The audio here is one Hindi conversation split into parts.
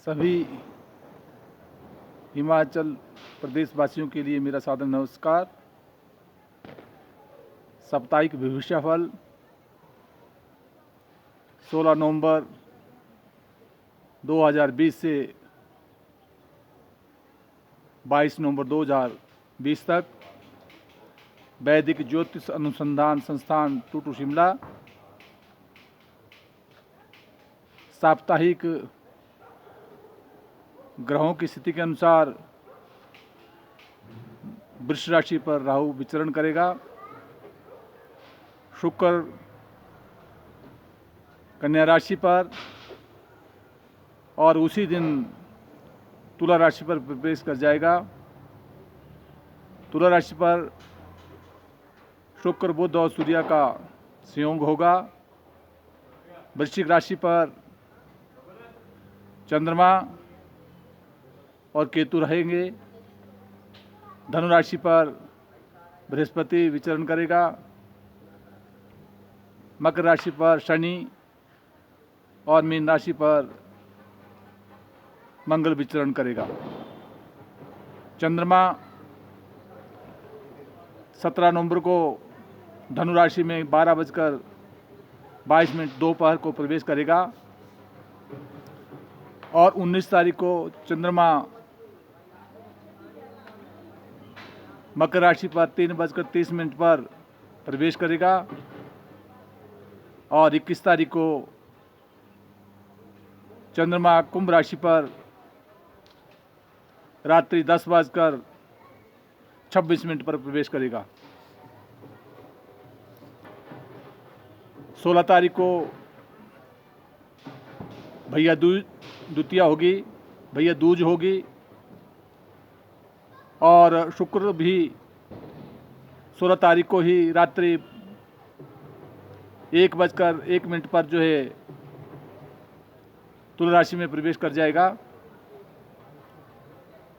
सभी हिमाचल प्रदेश वासियों के लिए मेरा सादर नमस्कार। साप्ताहिक भविष्यफल 16 नवंबर 2020 से 22 नवंबर 2020 तक वैदिक ज्योतिष अनुसंधान संस्थान टूटू शिमला साप्ताहिक ग्रहों की स्थिति के अनुसार वृष राशि पर राहु विचरण करेगा। शुक्र कन्या राशि पर और उसी दिन तुला राशि पर प्रवेश कर जाएगा। तुला राशि पर शुक्र बुध और सूर्य का संयोग होगा। वृश्चिक राशि पर चंद्रमा और केतु रहेंगे। धनु राशि पर बृहस्पति विचरण करेगा। मकर राशि पर शनि और मीन राशि पर मंगल विचरण करेगा। चंद्रमा 17 नवंबर को धनु राशि में 12:22 दोपहर को प्रवेश करेगा और 19 तारीख को चंद्रमा मकर राशि पर 3:30 पर प्रवेश करेगा और 21 तारीख को चंद्रमा कुंभ राशि पर रात्रि 10:26 पर प्रवेश करेगा। 16 तारीख को भैया द्वितीया होगी, भैया दूज होगी और शुक्र भी 16 तारीख को ही रात्रि 1:01 पर जो है तुला राशि में प्रवेश कर जाएगा।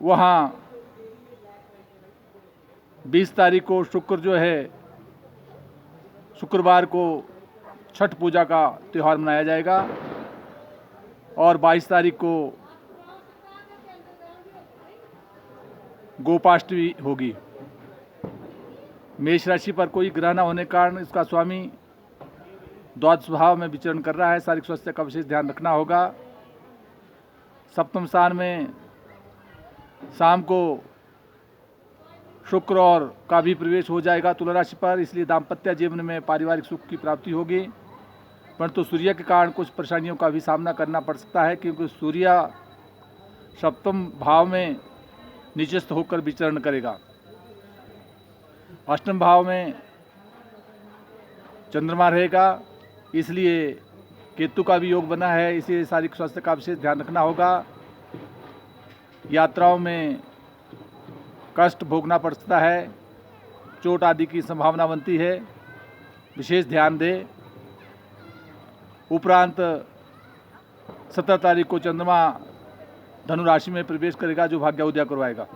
वहाँ 20 तारीख को शुक्र जो है शुक्रवार को छठ पूजा का त्यौहार मनाया जाएगा और 22 तारीख को गोपाष्टमी होगी। मेष राशि पर कोई ग्रह न होने के कारण इसका स्वामी द्वादश भाव में विचरण कर रहा है। शारीरिक स्वास्थ्य का विशेष ध्यान रखना होगा। सप्तम स्थान में शाम को शुक्र और का भी प्रवेश हो जाएगा तुला राशि पर, इसलिए दाम्पत्य जीवन में पारिवारिक सुख की प्राप्ति होगी। परंतु सूर्य के कारण कुछ परेशानियों का भी सामना करना पड़ सकता है, क्योंकि सूर्य सप्तम भाव में नीचस्थ होकर विचरण करेगा। अष्टम भाव में चंद्रमा रहेगा, इसलिए केतु का भी योग बना है, इसलिए शारीरिक स्वास्थ्य का विशेष ध्यान रखना होगा। यात्राओं में कष्ट भोगना पड़ सकता है, चोट आदि की संभावना बनती है, विशेष ध्यान दें। उपरांत 17 तारीख को चंद्रमा धनु राशि में प्रवेश करेगा, जो भाग्य उदय करवाएगा।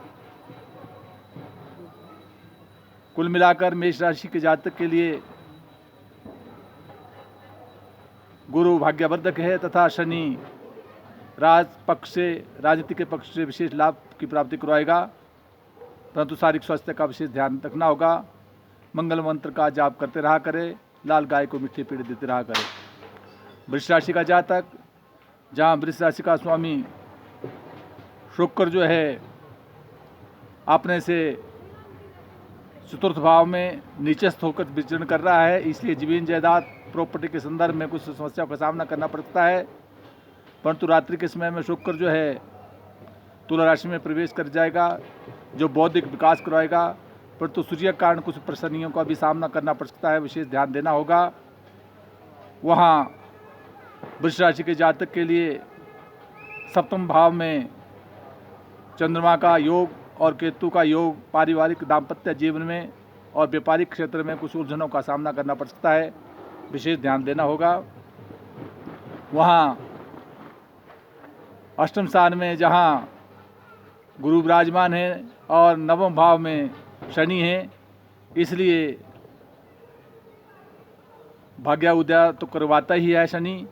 कुल मिलाकर मेष राशि के जातक के लिए गुरु भाग्यवर्धक है तथा शनि राजनीति के पक्ष से विशेष लाभ की प्राप्ति करवाएगा। परंतु शारीरिक स्वास्थ्य का विशेष ध्यान रखना होगा। मंगल मंत्र का जाप करते रहा करें, लाल गाय को मीठे पेड़ देते रहा करें। वृष राशि का जातक, जहाँ वृष राशि का स्वामी शुक्र जो है अपने से चतुर्थ भाव में नीचस्थ होकर विचरण कर रहा है, इसलिए जमीन जायदाद प्रॉपर्टी के संदर्भ में कुछ समस्याओं का सामना करना पड़ सकता है। परंतु रात्रि के समय में शुक्र जो है तुला राशि में प्रवेश कर जाएगा, जो बौद्धिक विकास करवाएगा। परंतु सूर्य के कारण कुछ परेशानियों का भी सामना करना पड़ सकता है, विशेष ध्यान देना होगा। वहाँ वृष राशि के जातक के लिए सप्तम भाव में चंद्रमा का योग और केतु का योग पारिवारिक दाम्पत्य जीवन में और व्यापारिक क्षेत्र में कुछ उलझनों का सामना करना पड़ सकता है, विशेष ध्यान देना होगा। वहाँ अष्टम स्थान में जहाँ गुरु विराजमान है और नवम भाव में शनि है, इसलिए भाग्य उदय तो करवाता ही है शनि।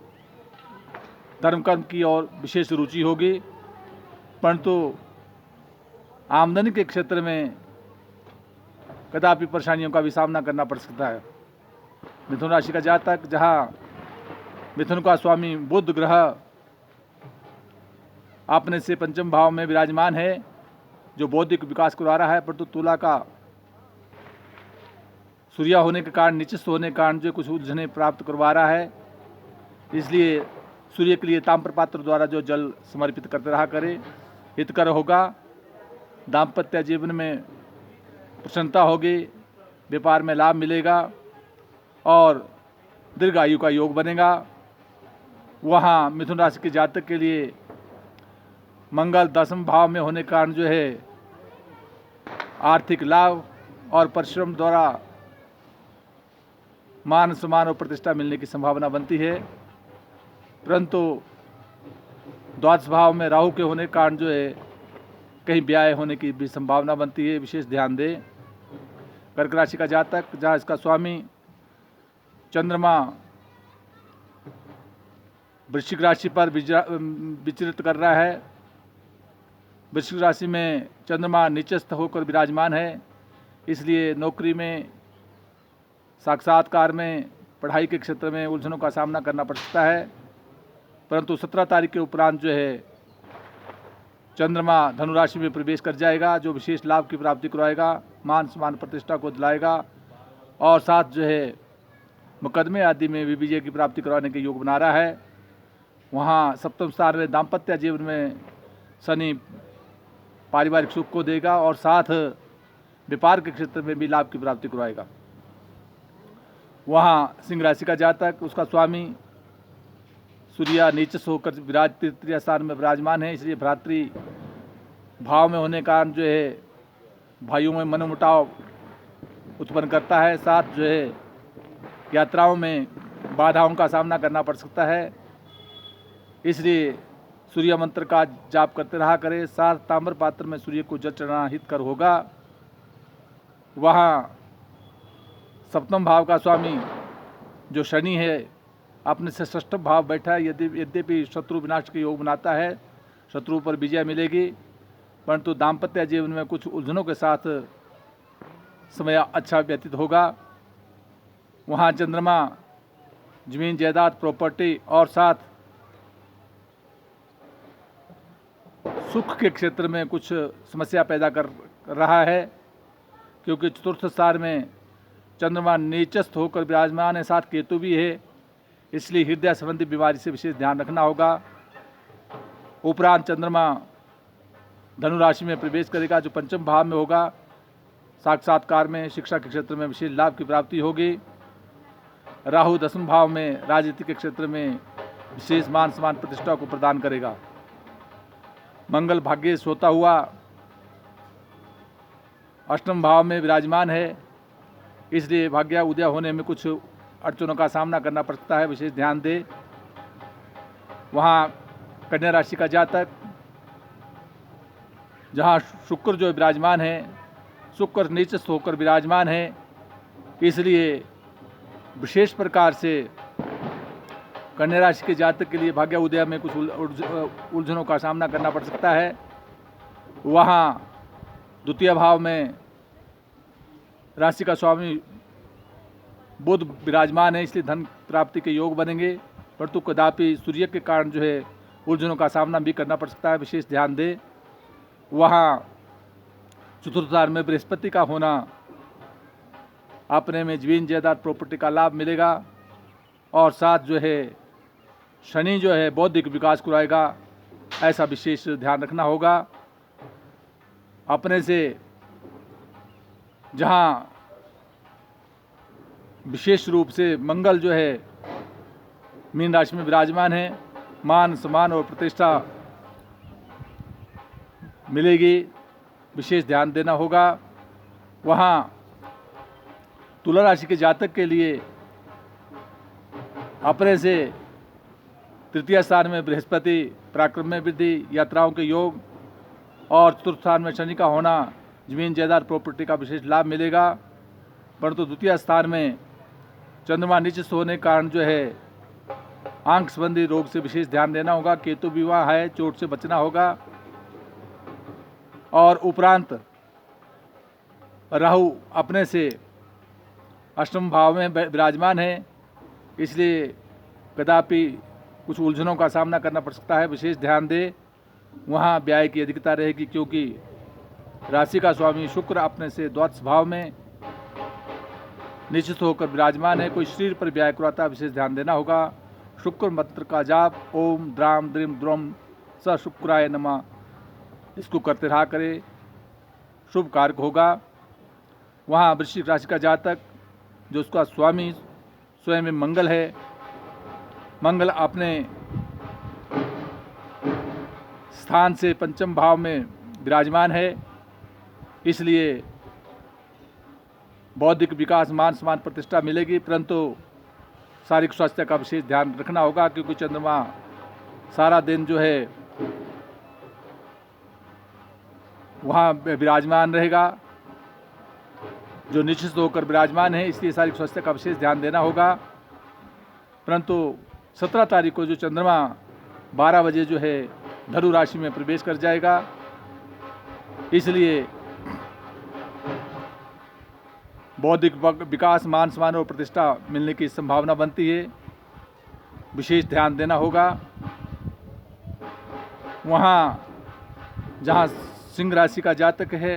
धर्म कर्म की ओर विशेष रुचि होगी, परंतु आमदनी के क्षेत्र में कदापि परेशानियों का भी सामना करना पड़ सकता है। मिथुन राशि का जातक, जहाँ मिथुन का स्वामी बुध ग्रह अपने से पंचम भाव में विराजमान है, जो बौद्धिक विकास करवा रहा है, परंतु तुला का सूर्य होने के कारण, नीचस्थ होने के कारण जो कुछ उलझने प्राप्त करवा रहा है। इसलिए सूर्य के लिए ताम्र पात्र द्वारा जो जल समर्पित करते रहा करे, हितकर होगा। दाम्पत्य जीवन में प्रसन्नता होगी, व्यापार में लाभ मिलेगा और दीर्घायु का योग बनेगा। वहाँ मिथुन राशि के जातक के लिए मंगल 10वें भाव में होने के कारण जो है आर्थिक लाभ और परिश्रम द्वारा मान सम्मान और प्रतिष्ठा मिलने की संभावना बनती है, परंतु द्वादश भाव में राहु के होने के कारण जो है कहीं व्यय होने की भी संभावना बनती है। विशेष ध्यान दें। कर्क राशि का जातक, जहाँ इसका स्वामी चंद्रमा वृश्चिक राशि पर विचरित कर रहा है। वृश्चिक राशि में चंद्रमा नीचस्थ होकर विराजमान है, इसलिए नौकरी में, साक्षात्कार में, पढ़ाई के क्षेत्र में उलझनों का सामना करना पड़ सकता है। परंतु 17 तारीख के उपरांत जो है चंद्रमा धनु राशि में प्रवेश कर जाएगा, जो विशेष लाभ की प्राप्ति करवाएगा, मान सम्मान प्रतिष्ठा को दिलाएगा और साथ जो है मुकदमे आदि में भी विजय की प्राप्ति करवाने के योग बना रहा है। वहाँ सप्तम स्थान में दाम्पत्य जीवन में शनि पारिवारिक सुख को देगा और साथ व्यापार के क्षेत्र में भी लाभ की प्राप्ति करवाएगा। वहाँ सिंह राशि का जातक, उसका स्वामी सूर्य नीचस्थ होकर तृतीय स्थान में विराजमान है, इसलिए भ्रातृ भाव में होने के कारण जो है भाइयों में मनमुटाव उत्पन्न करता है। साथ जो है यात्राओं में बाधाओं का सामना करना पड़ सकता है, इसलिए सूर्य मंत्र का जाप करते रहा करें। साथ ताम्र पात्र में सूर्य को जल चढ़ाना हितकर होगा। वहाँ सप्तम भाव का स्वामी जो शनि है अपने से षष्ठ भाव बैठा है, यद्यपि शत्रु विनाश के योग बनाता है, शत्रु पर विजय मिलेगी, परंतु दाम्पत्य जीवन में कुछ उलझनों के साथ समय अच्छा व्यतीत होगा। वहाँ चंद्रमा जमीन जायदाद प्रॉपर्टी और साथ सुख के क्षेत्र में कुछ समस्या पैदा कर रहा है, क्योंकि चतुर्थ स्थान में चंद्रमा नीचस्थ होकर विराजमान है, साथ केतु भी है, इसलिए हृदय संबंधी बीमारी से विशेष ध्यान रखना होगा। उपरांत चंद्रमा धनु राशि में प्रवेश करेगा, जो पंचम भाव में होगा। साक्षात्कार में, शिक्षा के क्षेत्र में विशेष लाभ की प्राप्ति होगी। राहु 10वें भाव में राजनीति के क्षेत्र में विशेष मान सम्मान प्रतिष्ठा को प्रदान करेगा। मंगल भाग्य सोता हुआ 8वें भाव में विराजमान है, इसलिए भाग्य उदय होने में कुछ अड़चनों का सामना करना पड़ता है, विशेष ध्यान दे। वहाँ कन्या राशि का जातक, जहाँ शुक्र जो विराजमान है, शुक्र नीचस्थ होकर विराजमान है, इसलिए विशेष प्रकार से कन्या राशि के जातक के लिए भाग्य उदय में कुछ उलझनों का सामना करना पड़ सकता है। वहाँ द्वितीय भाव में राशि का स्वामी बुध विराजमान है, इसलिए धन प्राप्ति के योग बनेंगे, परंतु कदापि सूर्य के कारण जो है उलझनों का सामना भी करना पड़ सकता है, विशेष ध्यान दें। वहाँ चतुर्थ स्थान में बृहस्पति का होना, अपने में जमीन जायदाद प्रॉपर्टी का लाभ मिलेगा और साथ जो है शनि जो है बौद्धिक विकास कराएगा, ऐसा विशेष ध्यान रखना होगा। अपने से जहाँ विशेष रूप से मंगल जो है मीन राशि में विराजमान है, मान सम्मान और प्रतिष्ठा मिलेगी, विशेष ध्यान देना होगा। वहाँ तुला राशि के जातक के लिए अपने से तृतीय स्थान में बृहस्पति, पराक्रम में वृद्धि, यात्राओं के योग और चतुर्थ स्थान में शनि का होना, जमीन जायदाद प्रॉपर्टी का विशेष लाभ मिलेगा, परंतु द्वितीय स्थान में चंद्रमा नीचे होने के कारण जो है आंख संबंधी रोग से विशेष ध्यान देना होगा। केतु विवाह है, चोट से बचना होगा। और उपरांत राहु अपने से अष्टम भाव में विराजमान है, इसलिए कदापि कुछ उलझनों का सामना करना पड़ सकता है। विशेष ध्यान दे, वहाँ व्यय की अधिकता रहेगी, क्योंकि राशि का स्वामी शुक्र अपने से द्वादश भाव में निश्चित होकर विराजमान है। कोई शरीर पर व्यय कराता, विशेष ध्यान देना होगा। शुक्र मंत्र का जाप ओम द्राम द्रिम द्रोम स शुक्राय नमः, इसको करते रहा करे, शुभ कारक होगा। वहाँ वृश्चिक राशि का जातक, जो उसका स्वामी स्वयं में मंगल है, मंगल अपने स्थान से पंचम भाव में विराजमान है, इसलिए बौद्धिक विकास, मान सम्मान, प्रतिष्ठा मिलेगी। परंतु शारीरिक स्वास्थ्य का विशेष ध्यान रखना होगा, क्योंकि चंद्रमा सारा दिन जो है वहाँ विराजमान रहेगा, जो निश्चित होकर विराजमान है, इसलिए शारीरिक स्वास्थ्य का विशेष ध्यान देना होगा। परंतु 17 तारीख को जो चंद्रमा 12 बजे जो है धनु राशि में प्रवेश कर जाएगा, इसलिए बौद्धिक विकास, मान सम्मान और प्रतिष्ठा मिलने की संभावना बनती है। विशेष ध्यान देना होगा। वहाँ जहाँ सिंह राशि का जातक है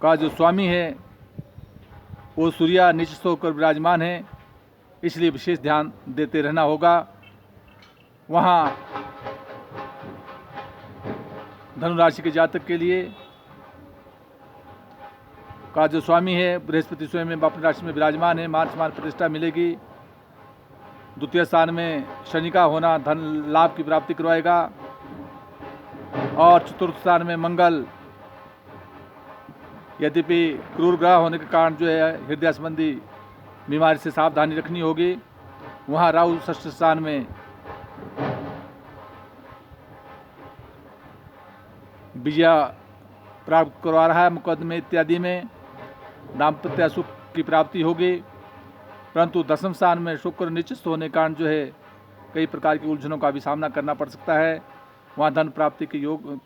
का जो स्वामी है वो सूर्य निश्चित होकर विराजमान है, इसलिए विशेष ध्यान देते रहना होगा। वहाँ धनु राशि के जातक के लिए का जो स्वामी है बृहस्पति स्वयं में अपनी राशि में विराजमान है, मान सम्मान प्रतिष्ठा मिलेगी। द्वितीय स्थान में शनि का होना धन लाभ की प्राप्ति करवाएगा। और चतुर्थ स्थान में मंगल, यद्यपि क्रूर ग्रह होने के कारण जो है हृदय संबंधी बीमारी से सावधानी रखनी होगी। वहाँ राहु षष्ठ स्थान में विजय प्राप्त करवा रहा है, मुकदमे इत्यादि में दाम्पत्य सुख की प्राप्ति होगी। परंतु दसम स्थान में शुक्र निश्चित होने के कारण जो है कई प्रकार की उलझनों का भी सामना करना पड़ सकता है। वहाँ धन प्राप्ति के योग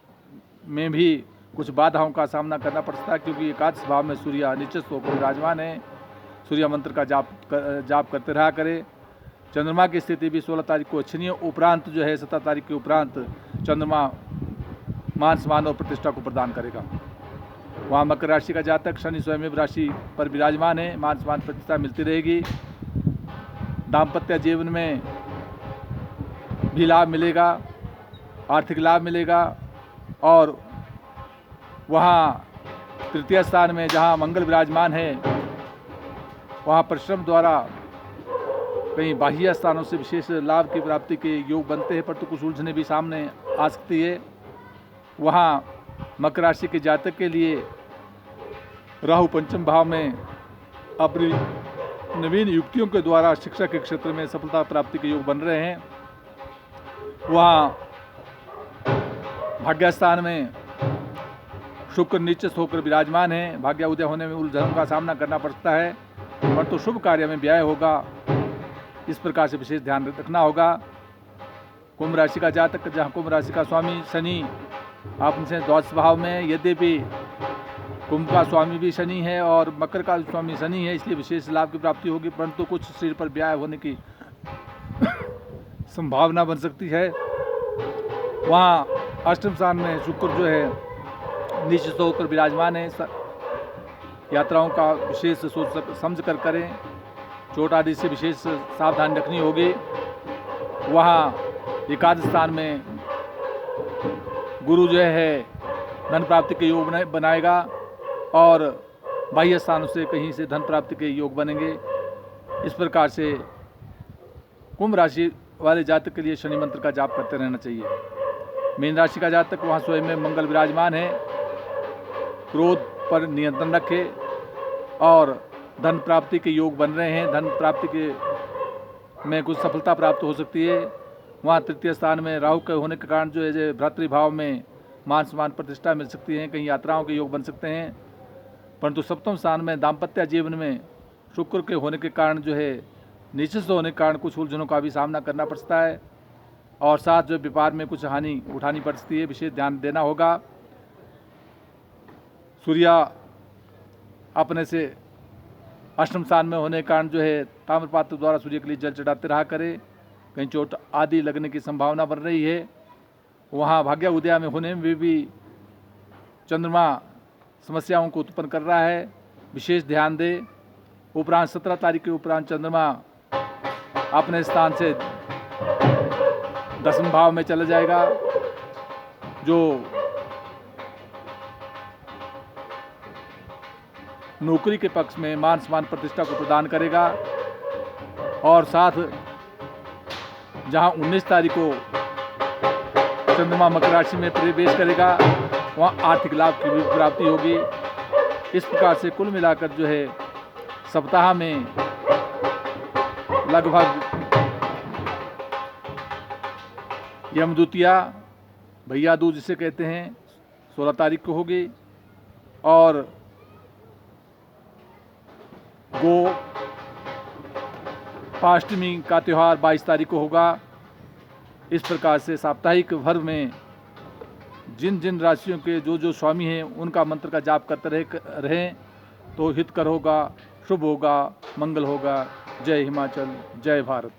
में भी कुछ बाधाओं का सामना करना पड़ सकता है, क्योंकि एकादश भाव में सूर्य निश्चित होकर विराजमान है। सूर्य मंत्र का जाप करते रहा करे। चंद्रमा की स्थिति भी 16 तारीख को अच्छी नहीं है। उपरांत जो है 17 तारीख के उपरांत चंद्रमा मान सम्मान और प्रतिष्ठा को प्रदान करेगा। वहाँ मकर राशि का जातक शनि स्वयं राशि पर विराजमान है, मान सम्मान प्रतिष्ठा मिलती रहेगी। दाम्पत्य जीवन में भी लाभ मिलेगा, आर्थिक लाभ मिलेगा। और वहाँ तृतीय स्थान में जहाँ मंगल विराजमान है, वहाँ परिश्रम द्वारा कहीं बाह्य स्थानों से विशेष लाभ की प्राप्ति के योग बनते हैं, परंतु कुछ उलझने भी सामने आ सकती है। वहाँ मकर राशि के जातक के लिए राहु पंचम भाव में अपनी नवीन युक्तियों के द्वारा शिक्षा के क्षेत्र में सफलता प्राप्ति के योग बन रहे हैं। वहाँ भाग्य स्थान में शुक्र निश्चित होकर विराजमान है। भाग्य उदय होने में उलझनों का सामना करना पड़ता है, परंतु शुभ कार्य में व्यय होगा, इस प्रकार से विशेष ध्यान रखना होगा। कुंभ राशि का जातक, जहाँ कुंभ राशि का स्वामी शनि आपसे द्वादश भाव में, यद्यपि कुंभ का स्वामी भी शनि है और मकर का स्वामी शनि है, इसलिए विशेष लाभ की प्राप्ति होगी, परंतु कुछ शरीर पर व्यय होने की संभावना बन सकती है। वहाँ अष्टम स्थान में शुक्र जो है निश्चित होकर विराजमान है। यात्राओं का विशेष सोच समझ कर करें, चोट आदि से विशेष सावधानी रखनी होगी। वहाँ एकादश स्थान में गुरु जो है धन प्राप्ति के योग बनाएगा और बाह्य स्थानों से कहीं से धन प्राप्ति के योग बनेंगे। इस प्रकार से कुंभ राशि वाले जातक के लिए शनि मंत्र का जाप करते रहना चाहिए। मीन राशि का जातक, वहाँ स्वयं में मंगल विराजमान है, क्रोध पर नियंत्रण रखे और धन प्राप्ति के योग बन रहे हैं। धन प्राप्ति के में कुछ सफलता प्राप्त हो सकती है। वहाँ तृतीय स्थान में राहु के होने के कारण जो है भ्रातृभाव में मान सम्मान प्रतिष्ठा मिल सकती है, कहीं यात्राओं के योग बन सकते हैं। परंतु सप्तम स्थान में दाम्पत्य जीवन में शुक्र के होने के कारण जो है नीचे होने के कारण कुछ उलझनों का भी सामना करना पड़ता है और साथ जो व्यापार में कुछ हानि उठानी पड़ती है, विशेष ध्यान देना होगा। सूर्य अपने से अष्टम स्थान में होने के कारण जो है ताम्रपात्र द्वारा सूर्य के लिए जल चढ़ाते रहा करे। कहीं चोट आदि लगने की संभावना बन रही है। वहाँ भाग्य उदय में होने में भी चंद्रमा समस्याओं को उत्पन्न कर रहा है, विशेष ध्यान दे। उपरांत 17 तारीख के उपरांत चंद्रमा अपने स्थान से 10वें भाव में चला जाएगा, जो नौकरी के पक्ष में मान सम्मान प्रतिष्ठा को प्रदान करेगा। और साथ जहां 19 तारीख को चंद्रमा मकर राशि में प्रवेश करेगा, वहां आर्थिक लाभ की भी प्राप्ति होगी। इस प्रकार से कुल मिलाकर जो है सप्ताह में लगभग यमद्वितीया, भैया दूज जिसे कहते हैं, 16 तारीख को होगी और गो पाष्टमी का त्यौहार 22 तारीख को होगा। इस प्रकार से साप्ताहिक भर में जिन जिन राशियों के जो जो स्वामी हैं उनका मंत्र का जाप करते रहें तो हितकर होगा, शुभ होगा, मंगल होगा। जय हिमाचल, जय भारत।